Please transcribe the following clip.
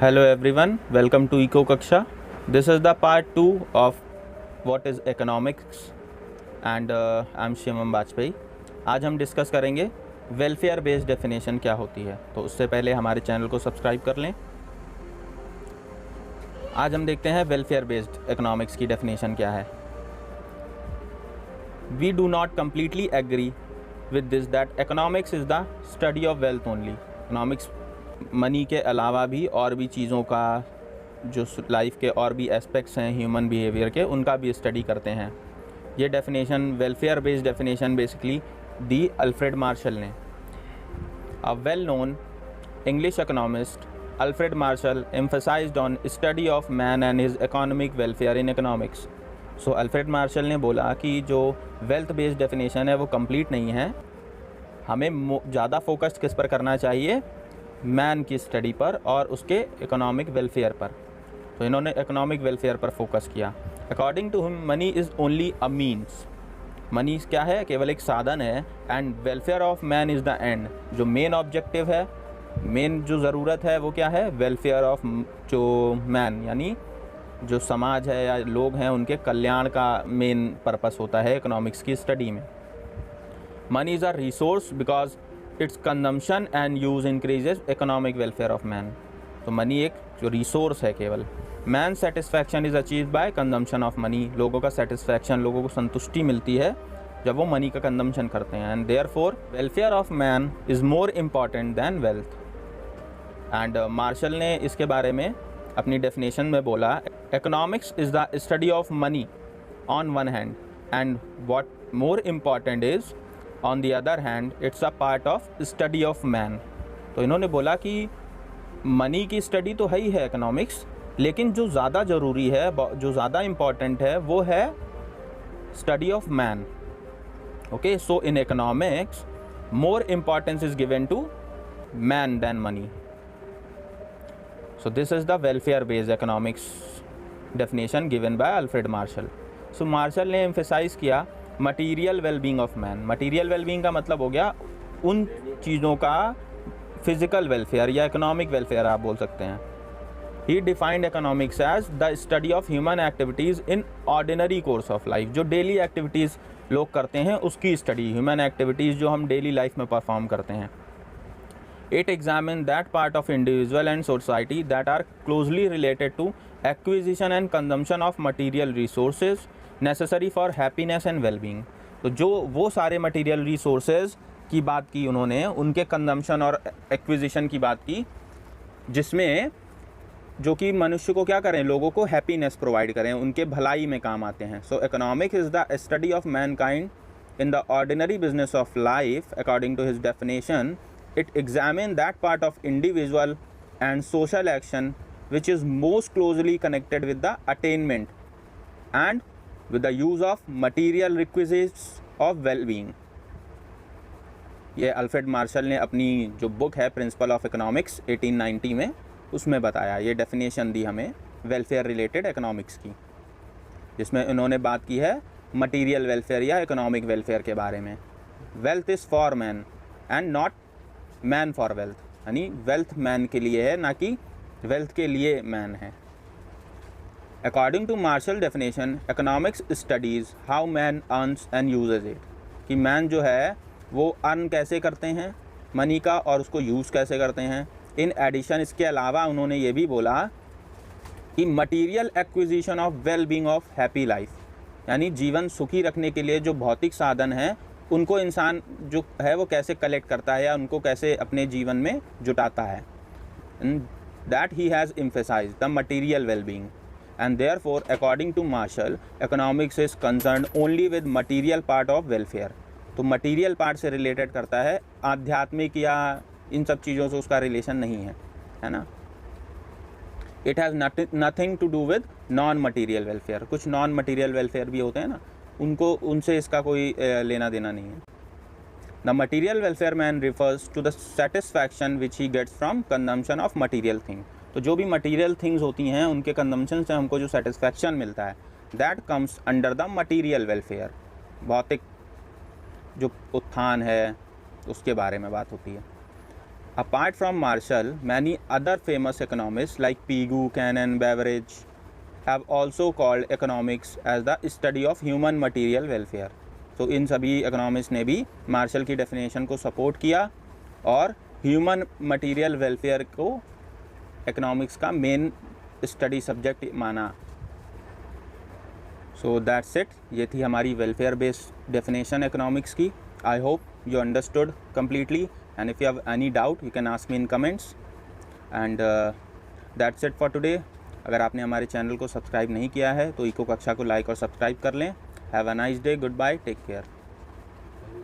Hello everyone, welcome to Eco Kaksha. This is the part 2 of what is economics and I'm Shivam Vajpayee. आज हम discuss करेंगे welfare based definition क्या होती है. तो उससे पहले हमारे चैनल को सब्सक्राइब कर लें. आज हम देखते हैं वेलफेयर बेस्ड इकोनॉमिक्स की डेफिनेशन क्या है. We do not completely agree with this that economics is the study of wealth only. Economics money के अलावा भी और भी चीज़ों का जो लाइफ के और भी एस्पेक्ट्स हैं ह्यूमन बिहेवियर के, उनका भी स्टडी करते हैं. ये definition welfare based definition basically दी अल्फ्रेड मार्शल ने. A well known English economist Alfred Marshall emphasized on study of man and his economic welfare in economics. So Alfred Marshall ने बोला कि जो वेल्थ बेस्ड डेफिनेशन है वो complete नहीं है. हमें ज़्यादा फोकस किस पर करना चाहिए? मैन की स्टडी पर और उसके इकोनॉमिक वेलफेयर पर. तो इन्होंने इकोनॉमिक वेलफेयर पर फोकस किया. According to him money is only a means. Money क्या है? केवल एक साधन है. And welfare of man is the end. जो मेन ऑब्जेक्टिव है, मेन जो ज़रूरत है वो क्या है? वेलफेयर ऑफ जो मैन, यानी जो समाज है या लोग हैं उनके कल्याण का मेन पर्पस होता है इकोनॉमिक्स की स्टडी में. Money is a resource because it's consumption and use increases economic welfare of man. तो मनी एक जो रिसोर्स है केवल. Man satisfaction is achieve by consumption of money. लोगों का सेटिस्फैक्शन, लोगों को संतुष्टि मिलती है जब वो मनी का कंजम्पशन करते हैं. And therefore welfare of man is more important than wealth. And Marshall ने इसके बारे में अपनी डेफिनेशन में बोला, economics is the study of money on one hand and what more important is on the other hand it's a part of study of man. तो इन्होंने बोला कि मनी की स्टडी तो है ही है इकोनॉमिक्स, लेकिन जो ज़्यादा ज़रूरी है, जो ज़्यादा इम्पॉर्टेंट है वो है study of man. Okay, so in economics more importance is given to man than money. So this is the welfare based economics definition given by Alfred Marshall. So Marshall ने एम्फेसाइज किया material wellbeing of man. Material wellbeing का मतलब हो गया उन चीज़ों का फिजिकल वेलफेयर या इकोनॉमिक वेलफेयर आप बोल सकते हैं. He defined economics as the study of human activities in ordinary course of life. जो डेली एक्टिविटीज़ लोग करते हैं उसकी स्टडी, ह्यूमन एक्टिविटीज़ जो हम डेली लाइफ में परफॉर्म करते हैं. It examine that part of individual and society that are closely related to acquisition and consumption of material resources necessary for happiness and wellbeing. तो जो वो सारे मटेरियल रिसोर्सेज की बात की उन्होंने, उनके कंजम्पशन और एक्विजिशन की बात की, जिसमें जो कि मनुष्य को क्या करें, लोगों को हैप्पीनेस प्रोवाइड करें, उनके भलाई में काम आते हैं. So economics is the study of mankind in the ordinary business of life. According to his definition it examine that part of individual and social action which is most closely connected with the attainment and with the use of material requisites of well-being. ये Alfred Marshall ने अपनी जो book है principle of economics 1890 में उसमें बताया. ये definition दी हमें वेलफेयर रिलेटेड इकोनॉमिक्स की, जिसमें उन्होंने बात की है मटेरियल वेलफेयर या इकोनॉमिक वेलफेयर के बारे में. Wealth is for man and not man for wealth. यानी वेल्थ मैन के लिए है, ना कि वेल्थ के लिए मैन है. According to Marshall definition, economics studies how man earns and uses it. कि मैन जो है वो अर्न कैसे करते हैं मनी का और उसको यूज़ कैसे करते हैं. इन एडिशन इसके अलावा उन्होंने ये भी बोला कि material acquisition of well being of happy life, यानी जीवन सुखी रखने के लिए जो भौतिक साधन हैं उनको इंसान जो है वो कैसे कलेक्ट करता है या उनको कैसे अपने जीवन में जुटाता है. That he has emphasised the material well being. And therefore, according to Marshall, economics is concerned only with material part of welfare. तो material part से related करता है, आध्यात्मिक या इन सब चीज़ों से उसका रिलेशन नहीं है, है ना. It has nothing to do with non-material welfare. कुछ non-material welfare भी होते हैं ना, उनसे इसका कोई लेना देना नहीं है. The material welfare man refers to the satisfaction which he gets from consumption of material thing. तो जो भी मटेरियल थिंग्स होती हैं उनके कंजम्पशन से हमको जो सेटिस्फैक्शन मिलता है, that comes under the material welfare. भौतिक जो उत्थान है उसके बारे में बात होती है. Apart from Marshall, many other famous economists like Pigou, Cannon, Beveridge have also called economics as the study of human material welfare. तो इन सभी economists ने भी मार्शल की definition को support किया और human material welfare को economics का main study subject माना. So that's it. ये थी हमारी welfare based definition economics की. I hope you understood completely, and if you have any doubt you can ask me in comments. And that's it for today. अगर आपने हमारे channel को subscribe नहीं किया है तो इको कक्षा को लाइक और सब्सक्राइब कर लें. Have a nice day. Good bye. Take care.